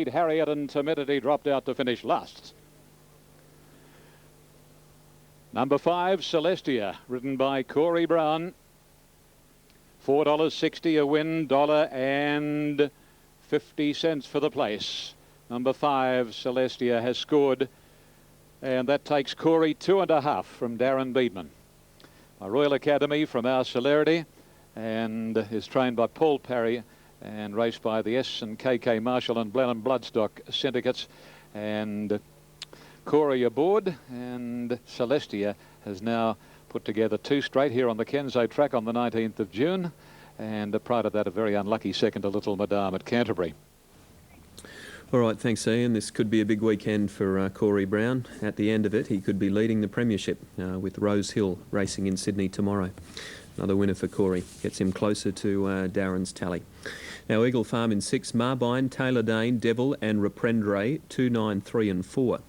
Harriet and Timidity dropped out to finish last. Number 5, Celestia, ridden by Corey Brown. $4.60 a win, $1.50 for the place. Number 5, Celestia, has scored, and that takes Corey 2.5 from Darren Beedman. A Royal Academy from Our Celerity, and is trained by Paul Parry and raced by the S&KK Marshall and Blenheim Bloodstock syndicates. And Corey aboard, and Celestia has now put together 2 straight here on the Kenzo track on the 19th of June, and prior to that a very unlucky second to Little Madame at Canterbury. All right, thanks Ian. This could be a big weekend for Corey Brown. At the end of it, he could be leading the premiership with Rose Hill racing in Sydney tomorrow. Another winner for Corey. Gets him closer to Darren's tally. Now, Eagle Farm in 6, Marbine, Taylor Dane, Devil and Reprendre, 2, 9, 3 and 4.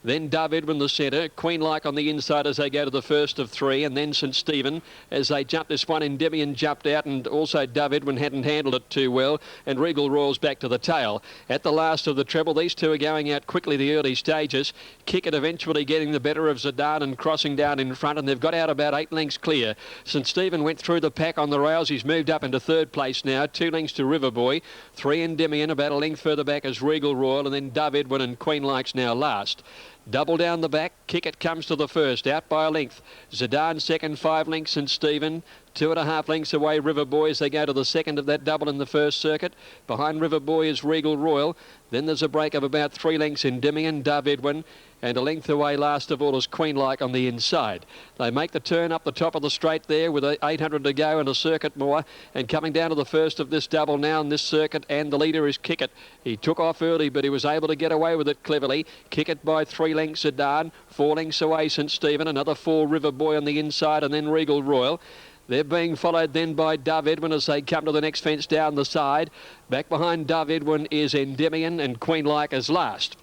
Then Dove Edwin the centre, Queen Like on the inside as they go to the first of 3, and then St Stephen as they jump this one. Endymion jumped out, and also Dove Edwin hadn't handled it too well, and Regal Royal's back to the tail. At the last of the treble, these two are going out quickly the early stages. Kickett eventually getting the better of Zidane and crossing down in front, and they've got out about 8 lengths clear. St Stephen went through the pack on the rails. He's moved up into 3rd place now, 2 lengths to Riverboy, 3 Endymion, about a length further back as Regal Royal, and then Dove Edwin and Queen Like's now last. Double down the back, Kickett comes to the first, out by a length. Zidane second, 5 lengths, and Stephen 2.5 lengths away, Riverboy, as they go to the second of that double in the first circuit. Behind Riverboy is Regal Royal. Then there's a break of about 3 lengths in Endymion, Dove Edwin, and a length away last of all is Queen Like on the inside. They make the turn up the top of the straight there with 800 to go and a circuit more, and coming down to the first of this double now in this circuit, and the leader is Kickett. He took off early, but he was able to get away with it cleverly. Kickett by 3 lengths, Zidane, 4 lengths away St Stephen, another 4 Riverboy on the inside, and then Regal Royal. They're being followed then by Dove Edwin as they come to the next fence down the side. Back behind Dove Edwin is Endymion, and Queen Like as last.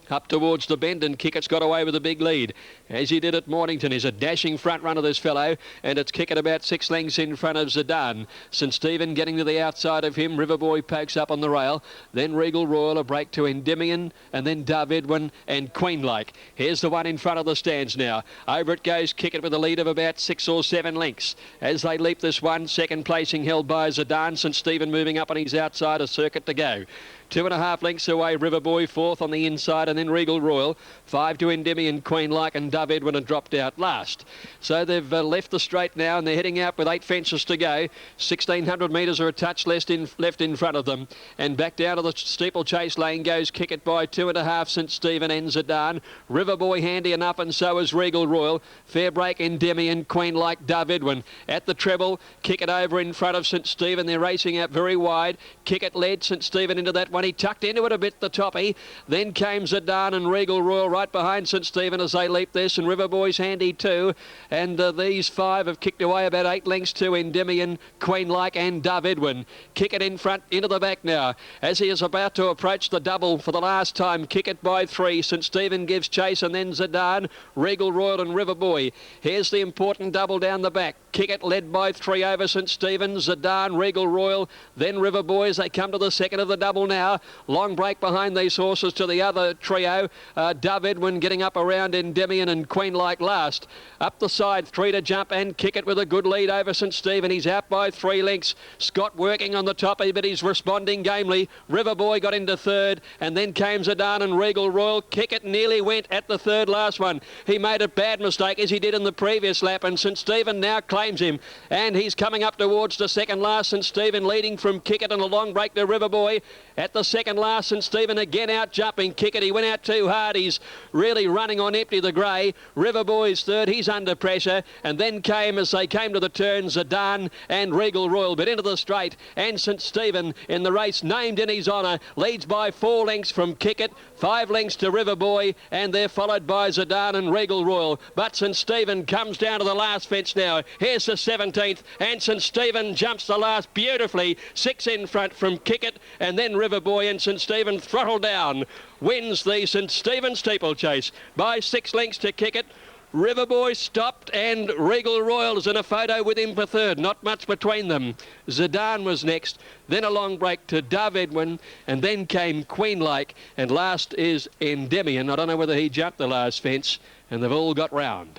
Up towards the bend, and Kickett's got away with a big lead, as he did at Mornington. He's a dashing front runner, this fellow, and it's Kickett about 6 lengths in front of Zidane. St Stephen getting to the outside of him. Riverboy pokes up on the rail. Then Regal Royal, a break to Endymion, and then Dove Edwin and Queen Like. Here's the one in front of the stands now. Over it goes Kickett with a lead of about 6 or 7 lengths. As they leap this one, second placing held by Zidane. St Stephen moving up on his outside, a circuit to go. 2.5 lengths away, Riverboy, 4th on the inside, and then Regal Royal. 5 to Endymion, Queen Like, and Dove Edwin had dropped out last. So they've left the straight now, and they're heading out with 8 fences to go. 1,600 metres or a touch left in front of them. And back down to the steeplechase lane goes Kickett by 2.5, St Stephen and Zidane. Riverboy handy enough, and so is Regal Royal. Fair break, Endymion, Queen Like, Dove Edwin. At the treble, Kickett over in front of St Stephen. They're racing out very wide. Kickett led St Stephen into that one. He tucked into it a bit, the toppy. Then came Zidane and Regal Royal right behind St Stephen as they leap this, and Riverboy's handy too. And these 5 have kicked away about 8 lengths to Endymion, Queen Like and Dove Edwin. Kickett in front, into the back now. As he is about to approach the double for the last time, Kickett by 3. St Stephen gives chase, and then Zidane, Regal Royal and Riverboy. Here's the important double down the back. Kickett led by 3 over St Stephen, Zidane, Regal Royal, then Riverboy as they come to the second of the double now. Long break behind these horses to the other trio. Dove Edwin getting up around Endymion and Queen Like last. Up the side, 3 to jump, and Kickett with a good lead over St Stephen. He's out by 3 lengths. Scott working on the toppy, but he's responding gamely. Riverboy got into 3rd, and then came Zidane and Regal Royal. Kickett nearly went at the 3rd last one. He made a bad mistake as he did in the previous lap, and St Stephen now claims him, and he's coming up towards the second last. St Stephen leading from Kickett, and a long break to Riverboy. At the second last, St Stephen again out jumping Kickett. He went out too hard. He's really running on empty, the grey. Riverboy's 3rd. He's under pressure. And then came, as they came to the turn, Zidane and Regal Royal. But into the straight, and St Stephen in the race named in his honour leads by 4 lengths from Kickett, 5 lengths to Riverboy, and they're followed by Zidane and Regal Royal. But St Stephen comes down to the last fence now. Here's the 17th, and St Stephen jumps the last beautifully. 6 in front from Kickett, and then Riverboy, and St Stephen throttled down. Wins the St Stephen steeplechase by 6 lengths to Kickett. Riverboy stopped, and Regal Royal is in a photo with him for third. Not much between them. Zidane was next, then a long break to Dove Edwin, and then came Queen Lake, and last is Endymion. I don't know whether he jumped the last fence, and they've all got round.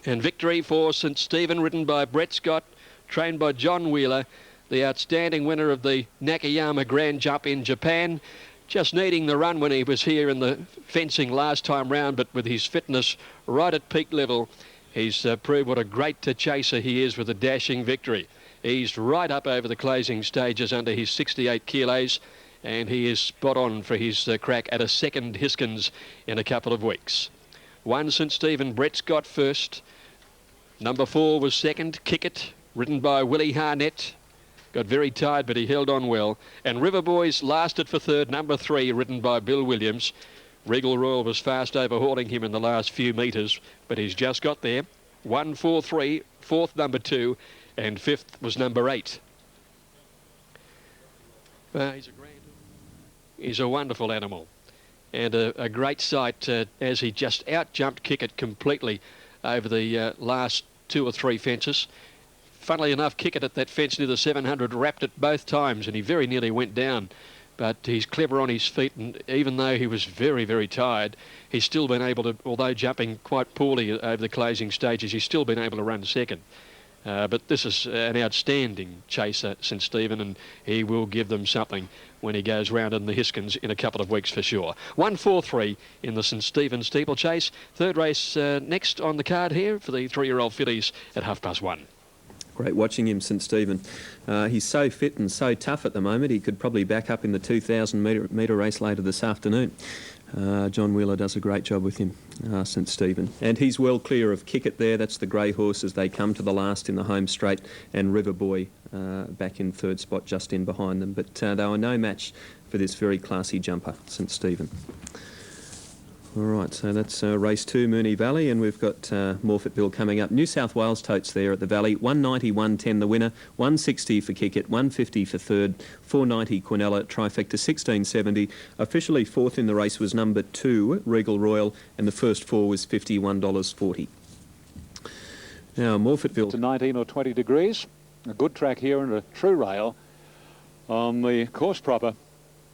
And victory for St Stephen, ridden by Brett Scott, trained by John Wheeler, the outstanding winner of the Nakayama Grand Jump in Japan. Just needing the run when he was here in the fencing last time round, but with his fitness right at peak level, he's proved what a great chaser he is with a dashing victory. He's right up over the closing stages under his 68 kilos, and he is spot on for his crack at a second Hiskins in a couple of weeks. 1 St Stephen, Brett Scott first. Number 4 was second, Kick It, ridden by Willie Harnett. Got very tired, but he held on well. And River Boys lasted for third, number 3, ridden by Bill Williams. Regal Royal was fast overhauling him in the last few metres, but he's just got there. 1, 4, 3, fourth number 2, and fifth was number 8. He's a wonderful animal, and a great sight as he just out-jumped Kick It completely over the last 2 or 3 fences. Funnily enough, Kick It at that fence near the 700 wrapped it both times, and he very nearly went down. But he's clever on his feet, and even though he was very, very tired, he's still been able to, although jumping quite poorly over the closing stages, he's still been able to run second. But this is an outstanding chaser, St Stephen, and he will give them something when he goes round in the Hiskins in a couple of weeks for sure. 1, 4, 3 in the St Stephen steeplechase. Third race next on the card here for the 3-year-old fillies at 1:30. Great watching him, St Stephen. He's so fit and so tough at the moment, he could probably back up in the 2,000 metre race later this afternoon. John Wheeler does a great job with him, St Stephen. And he's well clear of Kick It there. That's the grey horse as they come to the last in the home straight, and River Boy back in third spot just in behind them. But they were no match for this very classy jumper, St Stephen. All right, so that's race 2, Moonee Valley, and we've got Morphettville coming up. New South Wales totes there at the Valley. 190, 110 the winner, 160 for Kick It, 150 for third, 490 Quinella, trifecta 1670. Officially fourth in the race was number 2, Regal Royal, and the first 4 was $51.40. Now, Morphettville to 19 or 20 degrees. A good track here and a true rail on the course proper,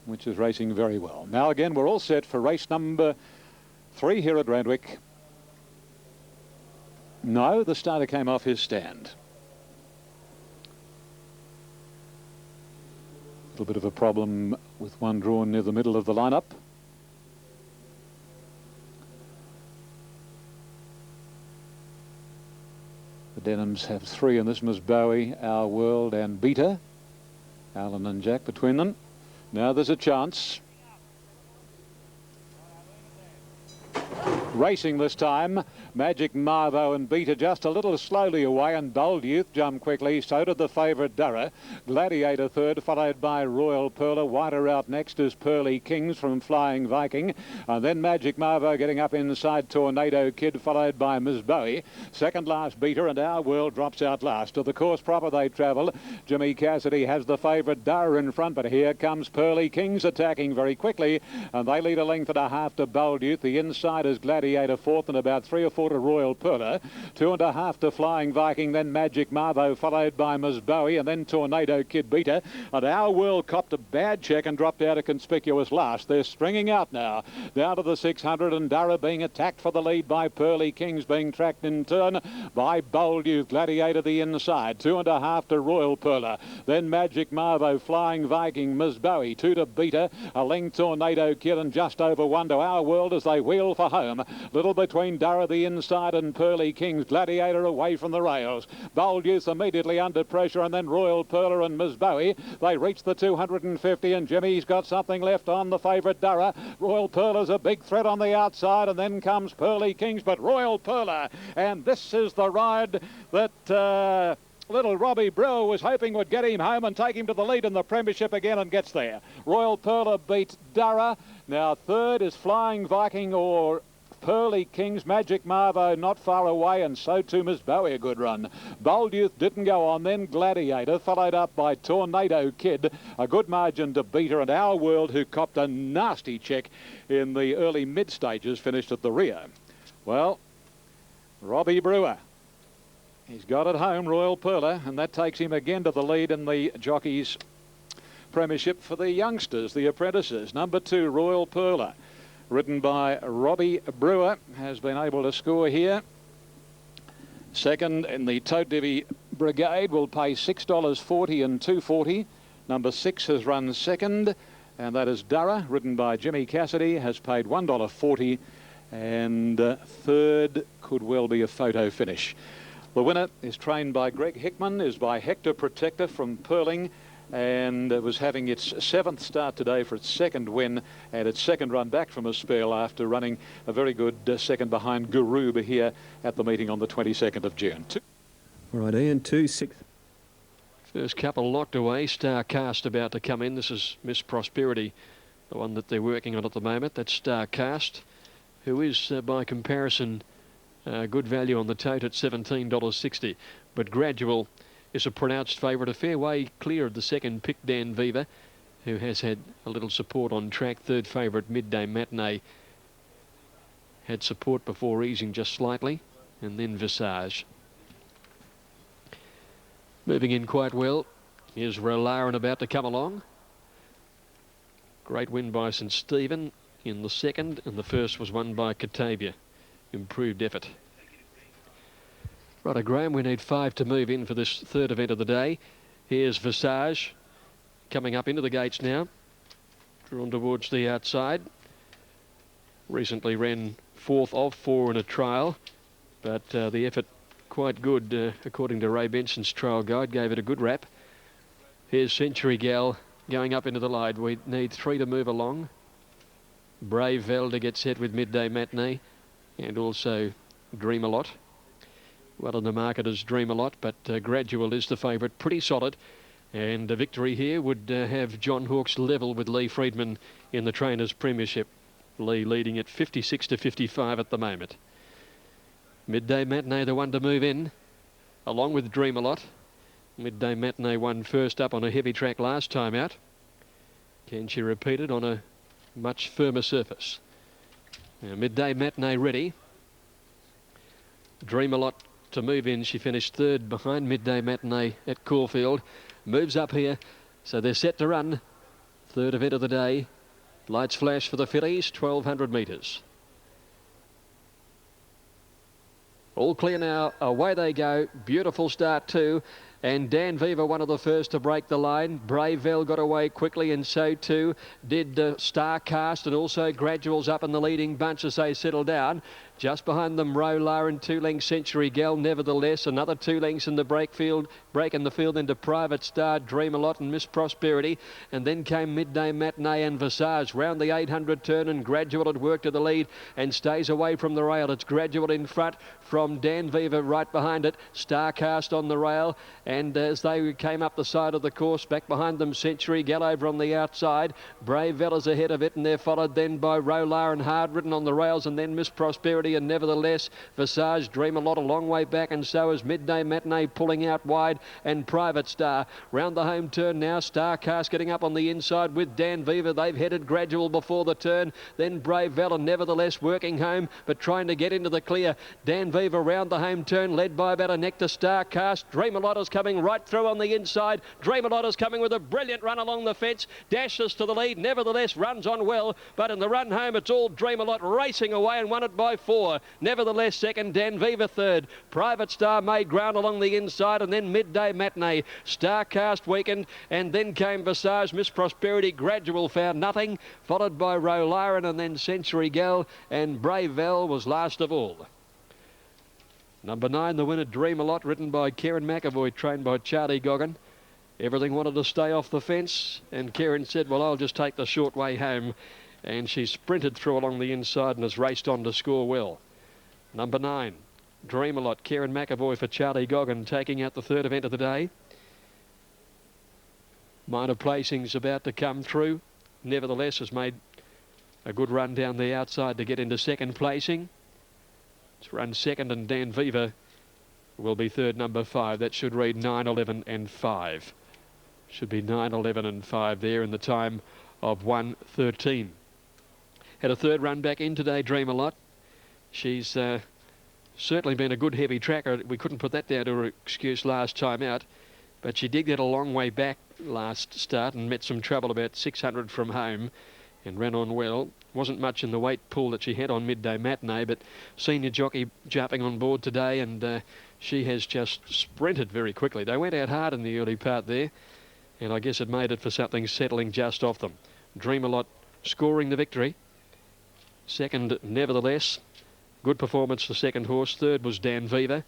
which is racing very well. Now again, we're all set for race number 3 here at Randwick. No, the starter came off his stand. A little bit of a problem with one drawn near the middle of the lineup. The Denhams have 3 in this: Miss Bowie, Our World and Beta. Alan and Jack between them. Now there's a chance. Racing this time, Magic Marvo and Beta just a little slowly away, and Bold Youth jumped quickly. So did the favourite Durra. Gladiator third, followed by Royal Perla. Wider out next is Pearly Kings from Flying Viking, and then Magic Marvo getting up inside Tornado Kid, followed by Miss Bowie. Second last Beta, and Our World drops out last. To the course proper they travel. Jimmy Cassidy has the favourite Durra in front, but here comes Pearly Kings attacking very quickly, and they lead a length and a half to Bold Youth. The inside is Gladiator fourth, and about 3 or 4 to Royal Perla. 2.5 to Flying Viking, then Magic Marvo, followed by Miss Bowie, and then Tornado Kid Beta. And Our World copped a bad check and dropped out a conspicuous last. They're stringing out now, down to the 600, and Durra being attacked for the lead by Pearly Kings, being tracked in turn by Bold Youth. Gladiator the inside, 2.5 to Royal Perla, then Magic Marvo, Flying Viking, Miss Bowie, 2 to Beta, a length Tornado Kid, and just over 1 to Our World as they wheel for home. Little between Durra the inside and Pearly Kings. Gladiator away from the rails. Bold Youth immediately under pressure, and then Royal Perla and Miss Bowie. They reach the 250, and Jimmy's got something left on the favourite Durra. Royal Perla's a big threat on the outside, and then comes Pearly Kings, but Royal Perla, and this is the ride that little Robbie Brill was hoping would get him home and take him to the lead in the premiership again, and gets there. Royal Perla beats Durra. Now third is Flying Viking or Pearly Kings. Magic Marvo not far away, and so too Miss Bowie, a good run. Bold Youth didn't go on, then Gladiator, followed up by Tornado Kid, a good margin to Beta, and Our World, who copped a nasty check in the early mid stages, finished at the rear. Well, Robbie Brewer. He's got at home Royal Perla, and that takes him again to the lead in the Jockeys Premiership for the youngsters, the apprentices. Number 2, Royal Perla, ridden by Robbie Brewer, has been able to score here. Second in the Tote Divvy Brigade will pay $6.40 and $2.40. Number 6 has run second, and that is Durra, ridden by Jimmy Cassidy, has paid $1.40, and third could well be a photo finish. The winner is trained by Greg Hickman, is by Hector Protector from Perling, and was having its 7th start today for its 2nd win and its 2nd run back from a spell after running a very good second behind Gurub here at the meeting on the 22nd of June. All right, Ian, 2-6. First couple locked away. Star Cast about to come in. This is Miss Prosperity, the one that they're working on at the moment. That's Star Cast, who is by comparison good value on the tote at $17.60. But Gradual is a pronounced favourite, a fair way clear of the second pick, Dan Viva, who has had a little support on track. Third favourite, Midday Matinee, had support before easing just slightly, and then Visage. Moving in quite well. Here's Rolaran about to come along. Great win by St Stephen in the second, and the first was won by Catavia. Improved effort. Right, Graham, we need 5 to move in for this third event of the day. Here's Visage coming up into the gates now, drawn towards the outside. Recently ran 4th of 4 in a trial, but the effort quite good according to Ray Benson's trial guide, gave it a good rap. Here's Century Gal going up into the lead. We need 3 to move along. Brave Vel to get set with Midday Matinee, and also Dream a Lot. Well in the market is Dream a Lot, but Gradual is the favourite, pretty solid, and a victory here would have John Hawkes level with Lee Freedman in the Trainers' Premiership. Lee leading at 56 to 55 at the moment. Midday Matinee the one to move in, along with Dream a Lot. Midday Matinee won first up on a heavy track last time out. Can she repeat it on a much firmer surface? Now, Midday Matinee ready. Dream a Lot to move in. She finished 3rd behind Midday Matinee at Caulfield. Moves up here, so they're set to run. 3rd event of the day. Lights flash for the fillies, 1,200 metres. All clear now, away they go. Beautiful start too. And Dan Viva, one of the first to break the line. Brave Vel got away quickly, and so too did Star Cast, and also Graduals up in the leading bunch as they settle down. Just behind them, Rolar and 2 lengths Century Gal. Nevertheless, another 2 lengths in the break in the field into Private Star, Dream a Lot and Miss Prosperity. And then came Midday Matinee and Visage round the 800 turn, and Gradual had worked to the lead and stays away from the rail. It's Gradual in front from Dan Viva right behind it. Star Cast on the rail, and as they came up the side of the course, back behind them Century Gal over on the outside. Brave Vella's ahead of it, and they're followed then by Rolar and Hard Ridden on the rails, and then Miss Prosperity, and nevertheless Visage, Dream a Lot a long way back, and so is Midday Matinee pulling out wide, and Private Star round the home turn now. Star Cast getting up on the inside with Dan Viva. They've headed Gradual before the turn, then Brave Vel, and nevertheless working home but trying to get into the clear. Dan Viva round the home turn, led by about a neck to Star Cast. Dream a Lot is coming right through on the inside. Dream a Lot is coming with a brilliant run along the fence, dashes to the lead, nevertheless runs on well, but in the run home it's all Dream a Lot racing away and won it by 4. Nevertheless second, Dan Viva third. Private Star made ground along the inside, and then Midday Matinee. Star Cast weakened, and then came Visage. Miss Prosperity, Gradual found nothing, followed by Rolaran, and then Century Gal, and Brave Vel was last of all. Number 9, the winner, Dream a Lot, ridden by Karen McAvoy, trained by Charlie Goggin. Everything wanted to stay off the fence, and Karen said, well, I'll just take the short way home. And she sprinted through along the inside and has raced on to score well. Number 9, Dream a Lot, Karen McAvoy for Charlie Goggin, taking out the 3rd event of the day. Minor placings about to come through. Nevertheless, has made a good run down the outside to get into 2nd placing. It's run 2nd, and Dan Viva will be 3rd, number 5. That should read 9, 11 and 5. Should be 9, 11 and 5 there in the time of 1:13. Had a 3rd run back in today, Dream a Lot. She's Certainly been a good heavy tracker. We couldn't put that down to her excuse last time out. But she did get a long way back last start and met some trouble about 600 from home and ran on well. Wasn't much in the weight pool that she had on Midday Matinee, but senior jockey jumping on board today, and she has just sprinted very quickly. They went out hard in the early part there, and I guess it made it for something settling just off them. Dream a Lot scoring the victory. Second, Nevertheless. Good performance, the second horse. Third was Dan Viva.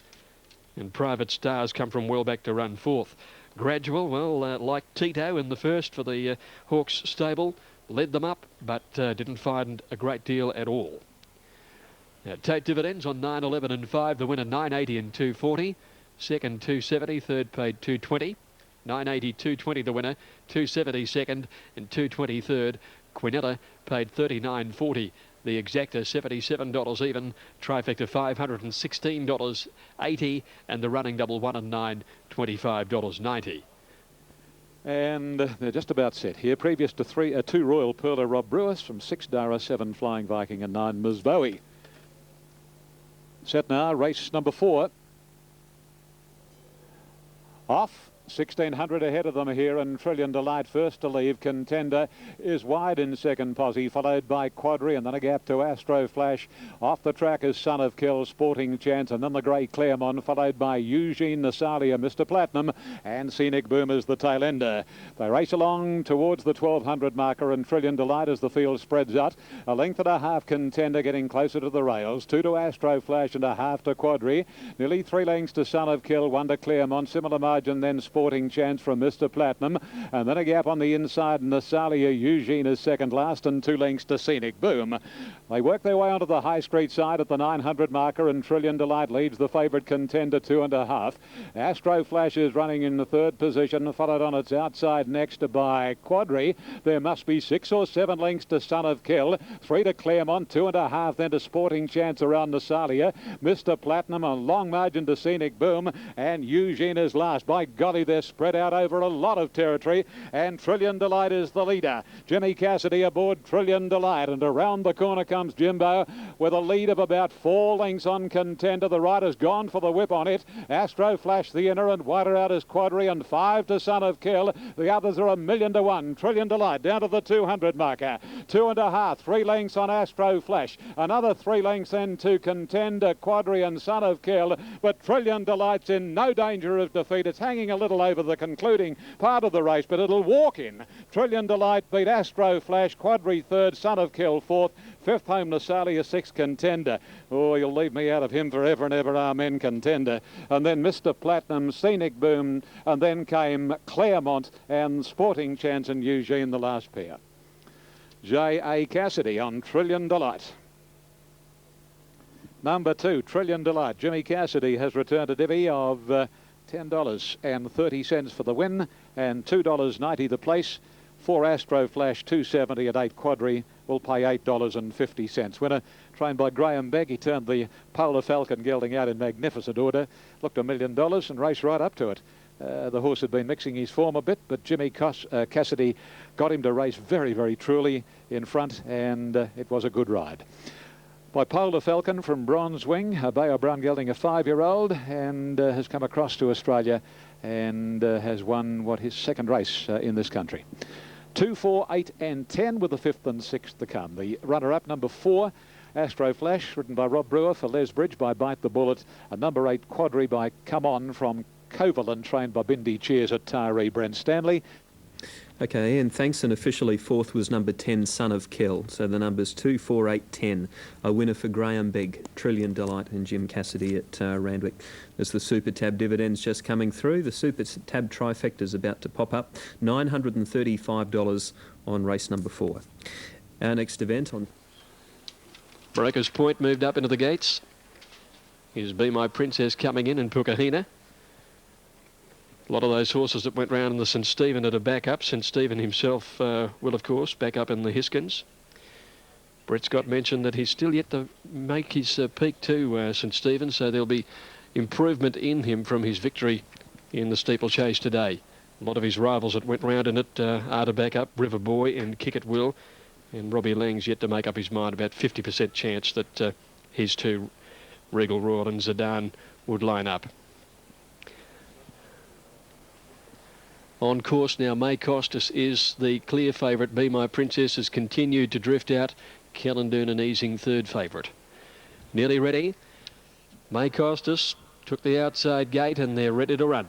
And Private Stars come from well back to run fourth. Gradual, well, like Tito in the first for the Hawks stable, led them up, but didn't find a great deal at all. Now, Tate Dividends on 9, 11 and 5. The winner 980 and 240. Second 270. Third paid 220. 980, 220 the winner. 270 second and 220 third. Quinella paid 39.40. The exacta $77 even, trifecta $516.80, and the running double 1 and 9 $25.90. And they're just about set here. Previous to 2 Royal Pearler Rob Brewis from 6 Dara, 7 Flying Viking and 9 Ms Bowie. Set now, race number 4. Off. 1600 ahead of them here, and Trillion Delight first to leave. Contender is wide in second posse, followed by Quadri, and then a gap to Astro Flash. Off the track is Son of Kill, Sporting Chance, and then the Grey Claremont, followed by Eugene Nasalia, Mr. Platinum, and Scenic Boom is the tail ender. They race along towards the 1200 marker, and Trillion Delight as the field spreads out. A length and a half Contender getting closer to the rails. 2 to Astro Flash and a half to Quadri. Nearly 3 lengths to Son of Kill, 1 to Claremont. Similar margin then Sporting Chance from Mr. Platinum, and then a gap on the inside. Nasalia Eugene is second last, and 2 lengths to Scenic Boom. They work their way onto the High Street side at the 900 marker, and Trillion Delight leads the favourite Contender 2.5. Astro Flash is running in the third position, followed on its outside next by Quadri. There must be 6 or 7 lengths to Son of Kill, 3 to Claremont, 2.5 then to Sporting Chance around Nasalia. Mr. Platinum, a long margin to Scenic Boom, and Eugene is last. By golly, they're spread out over a lot of territory, and Trillion Delight is the leader. Jimmy Cassidy aboard Trillion Delight, and around the corner comes Jimbo with a lead of about 4 lengths on Contender. The rider's gone for the whip on it. Astro Flash the inner, and wider out is Quadri, and 5 to Son of Kill. The others are 1,000,000 to 1. Trillion Delight down to the 200 marker. 2.5, 3 lengths on Astro Flash. Another 3 lengths then to Contender, Quadri and Son of Kill. But Trillion Delight's in no danger of defeat. It's hanging a little over the concluding part of the race, but it'll walk in. Trillion Delight beat Astro Flash, Quadri third, Son of Kill fourth, fifth home Nasalia, sixth Contender. Oh, you'll leave me out of him forever and ever, amen, Contender. And then Mr. Platinum, Scenic Boom, and then came Claremont and Sporting Chance and Eugene, the last pair. J.A. Cassidy on Trillion Delight. Number 2, Trillion Delight. Jimmy Cassidy has returned a divvy of $10.30 for the win and $2.90 the place. 4 Astro Flash, 270 at 8 Quadri will pay $8.50. Winner trained by Graham Begg. He turned the Polar Falcon gelding out in magnificent order. Looked $1 million and raced right up to it. The horse had been mixing his form a bit, but Jimmy Cassidy got him to race very, very truly in front, and it was a good ride. By Polar Falcon from Bronze Wing, Bayo Brown gelding, a 5-year-old, and has come across to Australia and has won his second race in this country. 2, 4, 8 and 10 with the 5th and 6th to come. The runner-up, number 4, Astro Flash, ridden by Rob Brewer, for Les Bridge by Bite the Bullet, and number 8, Quadri by Come On from Coverland, trained by Bindi Cheers at Taree, Brent Stanley. Okay, and thanks, and officially 4th was number 10, Son of Kill. So the numbers 2, 4, 8, 10. A winner for Graham Begg, Trillion Delight and Jim Cassidy at Randwick. As the Super Tab dividends just coming through, the Super Tab trifecta is about to pop up. $935 on race number 4. Our next event on... Breakers Point moved up into the gates. Here's Be My Princess coming in, and Pukahina. A lot of those horses that went round in the St Stephen are back up. St Stephen himself will, of course, back up in the Hiskins. Brett Scott mentioned that he's still yet to make his peak to St Stephen, so there'll be improvement in him from his victory in the steeplechase today. A lot of his rivals that went round in it are to back up, River Boy and Kick It Will, and Robbie Lang's yet to make up his mind. About 50% chance that his two Regal Royal and Zidane would line up. On course now, May Costas is the clear favourite. Be My Princess has continued to drift out. Callandoon an easing third favourite. Nearly ready. May Costas took the outside gate and they're ready to run.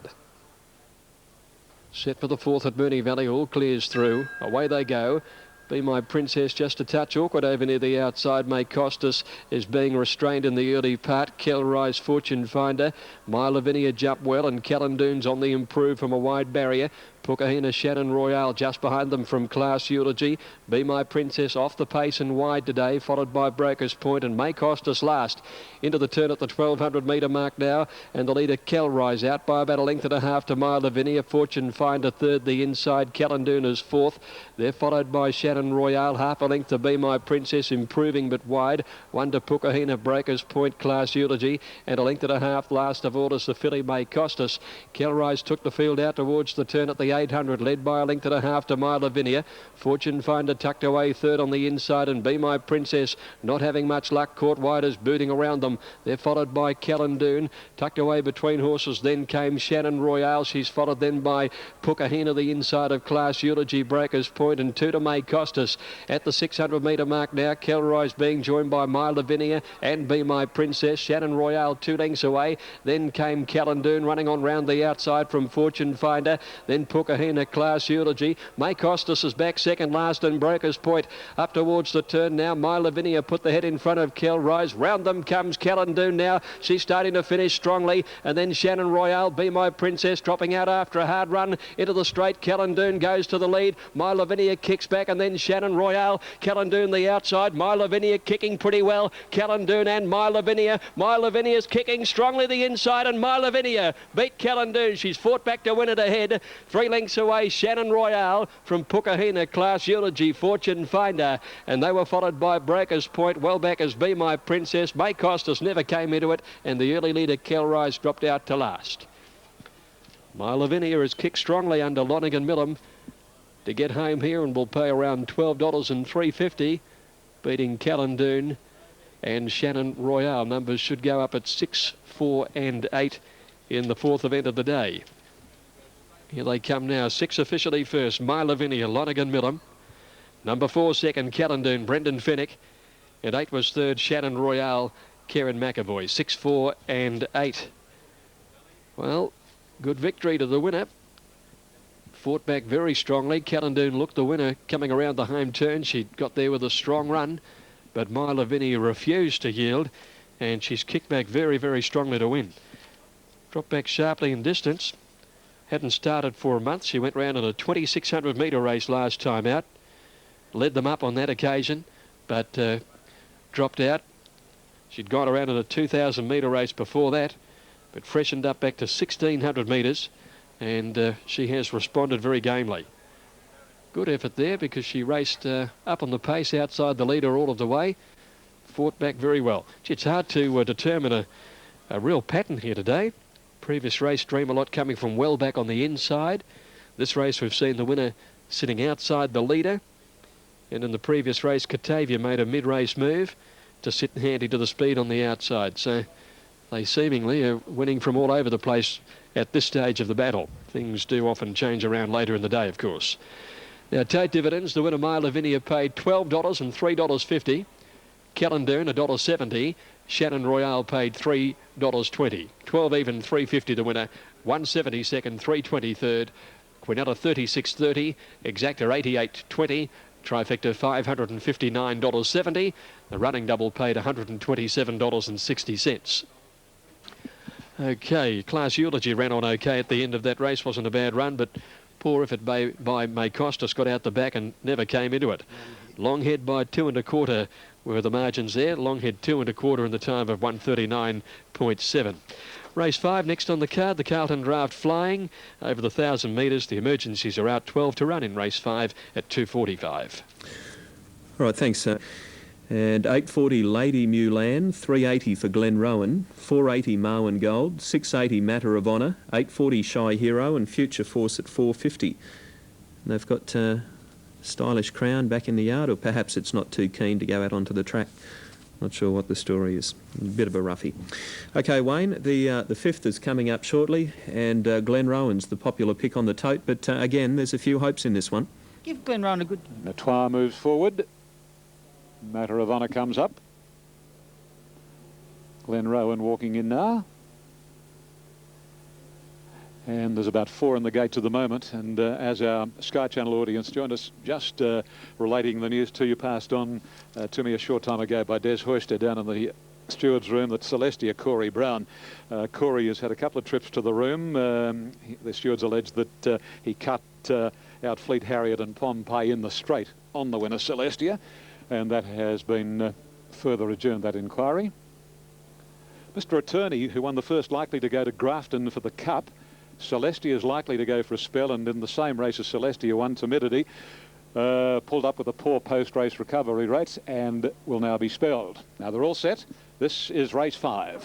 Set for the fourth at Moonee Valley, all clears through. Away they go. Be My Princess just a touch awkward over near the outside. May Costas is being restrained in the early part. Kelrise Fortune Finder. My Lavinia jump well and Callandoon's on the improve from a wide barrier. Pukahina Shannon Royale just behind them from Class Eulogy. Be My Princess off the pace and wide today, followed by Broker's Point and May Costas last. Into the turn at the 1200 metre mark now, and the leader Kelrise out by about a length and a half to My Lavinia. Fortune Finder third, the inside Callandoon is fourth. They're followed by Shannon Royale, half a length to Be My Princess, improving but wide. One to Pukahina, Broker's Point, Class Eulogy, and a length and a half last of all is the filly May Costas. Kelrise took the field out towards the turn at the 800, led by a length and a half to My Lavinia. Fortune Finder tucked away third on the inside, and Be My Princess not having much luck, caught wide as booting around them. They're followed by Callandoon, tucked away between horses. Then came Shannon Royale. She's followed then by Pukahina, the inside of Class Eulogy, Breakers Point, and two to May Costas. At the 600 metre mark now, Kelrise being joined by My Lavinia and Be My Princess. Shannon Royale 2 lengths away. Then came Callandoon running on round the outside from Fortune Finder. Then Pukahina, Class Eulogy. May Costas is back second last and Breakers Point up towards the turn now. My Lavinia put the head in front of Kelrise. Round them comes Callandoon now. She's starting to finish strongly. And then Shannon Royale, Be My Princess, dropping out after a hard run into the straight. Callandoon goes to the lead. My Lavinia kicks back and then Shannon Royale. Callandoon the outside. My Lavinia kicking pretty well. Callandoon and My Lavinia. My Lavinia's kicking strongly the inside and My Lavinia beat Callandoon. She's fought back to win it ahead. 3 lengths away, Shannon Royale from Pukahina, Class Eulogy, Fortune Finder, and they were followed by Breakers Point. Well back as Be My Princess. May Costas never came into it, and the early leader Kelrise dropped out to last. My Lavinia has kicked strongly under Lonergan Millam to get home here and will pay around $12 and $3.50, beating Callandoon and Shannon Royale. Numbers should go up at 6, 4 and 8 in the fourth event of the day. Here they come now. 6 officially first, My Lavinia, Lonergan Millam. Number 4 second, Callandoon, Brendan Fennick. And 8 was third, Shannon Royale, Karen McAvoy. 6, 4 and 8. Well, good victory to the winner. Fought back very strongly. Callandoon looked the winner coming around the home turn. She got there with a strong run, but My Lavinia refused to yield, and she's kicked back very, very strongly to win. Dropped back sharply in distance. Hadn't started for a month. She went round in a 2,600 metre race last time out. Led them up on that occasion, but dropped out. She'd gone around in a 2,000 metre race before that, but freshened up back to 1,600 metres, and she has responded very gamely. Good effort there because she raced up on the pace outside the leader all of the way. Fought back very well. It's hard to determine a real pattern here today. Previous race, Dream a Lot coming from well back on the inside. This race we've seen the winner sitting outside the leader. And in the previous race, Catavia made a mid-race move to sit handy to the speed on the outside. So they seemingly are winning from all over the place at this stage of the battle. Things do often change around later in the day, of course. Now, Tate dividends, the winner, My Lavinia, paid $12 and $3.50. Callandoon, $1.70. Shannon Royale paid $3.20. 12 even, $3.50 the winner. 170 second, $3.20 third. Quinella 36.30. Exacta 88.20. Trifecta $559.70. The running double paid $127.60. Okay, Class Eulogy ran on okay at the end of that race. Wasn't a bad run, but poor effort by May Costas. Got out the back and never came into it. Longhead by 2 1/4 were the margins there. Longhead 2 1/4 in the time of 1:39.7. Race 5 next on the card. The Carlton Draft Flying over the 1,000 metres. The emergencies are out. 12 to run in race 5 at 2:45. All right, thanks, sir. And 840 Lady Mulan, 380 for Glen Rowan, 480 Marwin Gold, 680 Matter of Honour, 840 Shy Hero and Future Force at 450. And they've got Stylish Crown back in the yard, or perhaps it's not too keen to go out onto the track. Not sure what the story is. A bit of a roughie. Okay, Wayne, the fifth is coming up shortly, and Glen Rowan's the popular pick on the tote, but again, there's a few hopes in this one. Give Glen Rowan a good... Notoire moves forward. Matter of Honour comes up. Glen Rowan walking in now. And there's about 4 in the gates at the moment. And as our Sky Channel audience joined us, just relating the news to you, passed on to me a short time ago by Des Hoyster down in the steward's room, that Celestia Corey Brown. Corey has had a couple of trips to the room. The stewards alleged that he cut out Fleet Harriet and Pompey in the straight on the winner Celestia. And that has been further adjourned, that inquiry. Mr. Attorney, who won the first, likely to go to Grafton for the Cup. Celestia is likely to go for a spell, and in the same race as Celestia won, Timidity pulled up with a poor post-race recovery rate and will now be spelled. Now they're all set. This is race 5.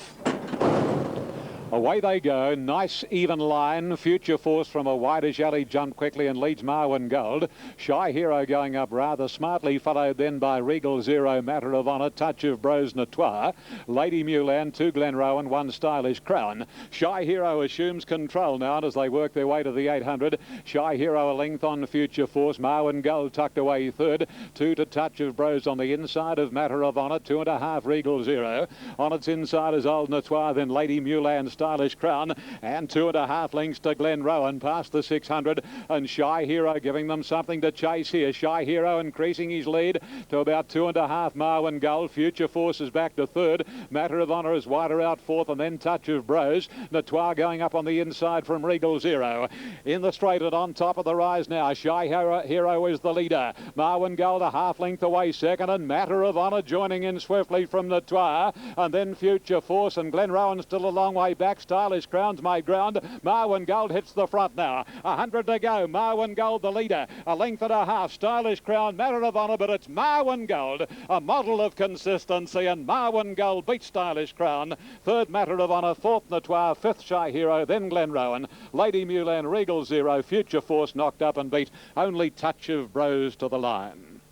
Away they go. Nice even line. Future Force from a wideish alley jumped quickly and leads Marwin Gold. Shy Hero going up rather smartly, followed then by Regal Zero, Matter of Honour, Touch of Bros Notoire, Lady Mulan, 2 Glen Rowan, 1 Stylish Crown. Shy Hero assumes control now as they work their way to the 800. Shy Hero a length on Future Force. Marwin Gold tucked away third. 2 to Touch of Bros on the inside of Matter of Honour. 2.5 Regal Zero. On its inside is Old Notoire, then Lady Mulan, Stylish Crown, and 2.5 lengths to Glen Rowan past the 600, and Shy Hero giving them something to chase here. Shy Hero increasing his lead to about 2.5. Marwin Gold. Future Force is back to third. Matter of Honour is wider out fourth, and then Touch of Bros. Notoire going up on the inside from Regal Zero. In the straight and on top of the rise now, Shy Hero is the leader. Marwin Gold a half length away second, and Matter of Honour joining in swiftly from Notoire, and then Future Force, and Glen Rowan still a long way back. Stylish Crown's made ground. Marwin Gold hits the front now. 100 to go. Marwin Gold the leader. A length and a half. Stylish Crown, Matter of Honour, but it's Marwin Gold, a model of consistency, and Marwin Gold beats Stylish Crown. Third, Matter of Honour. Fourth, Notoire. Fifth, Shy Hero. Then Glen Rowan. Lady Mulan, Regal Zero. Future Force knocked up and beat only Touch of Bros to the line.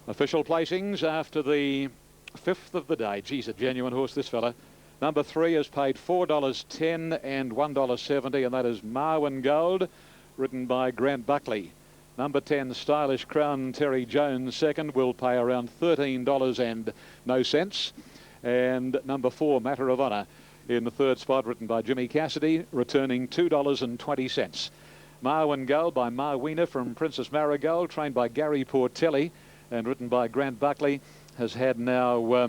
Official placings after the 5th of the day. Geez, a genuine horse, this fella. Number 3 has paid $4.10 and $1.70, and that is Marwin Gold, ridden by Grant Buckley. Number 10, Stylish Crown, Terry Jones, second, will pay around $13 and no cents. And number 4, Matter of Honour, in the third spot, written by Jimmy Cassidy, returning $2.20. Marwin Gold by Marwina from Princess Marigold, trained by Gary Portelli and written by Grant Buckley, has had now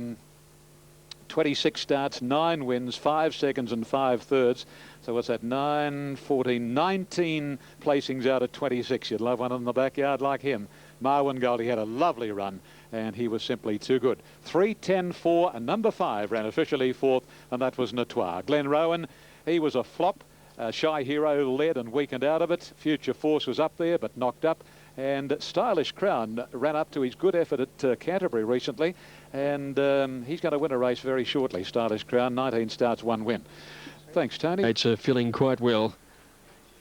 26 starts, 9 wins, 5 seconds and 5 thirds. So what's that? 9, 14, 19 placings out of 26. You'd love one in the backyard like him. Marwin Gold, he had a lovely run, and he was simply too good. 3, 10, 4, and number 5 ran officially fourth, and that was Notoire. Glen Rowan, he was a flop. Shy Hero led and weakened out of it. Future Force was up there, but knocked up. And Stylish Crown ran up to his good effort at Canterbury recently, and he's going to win a race very shortly. Stylish Crown, 19 starts, 1 win. Thanks, Tony. It's filling quite well.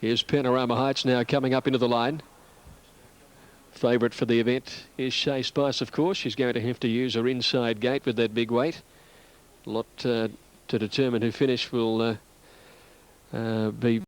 Here's Panorama Heights now coming up into the line. Favourite for the event is Shea Spice, of course. She's going to have to use her inside gate with that big weight. A lot to determine who finish will be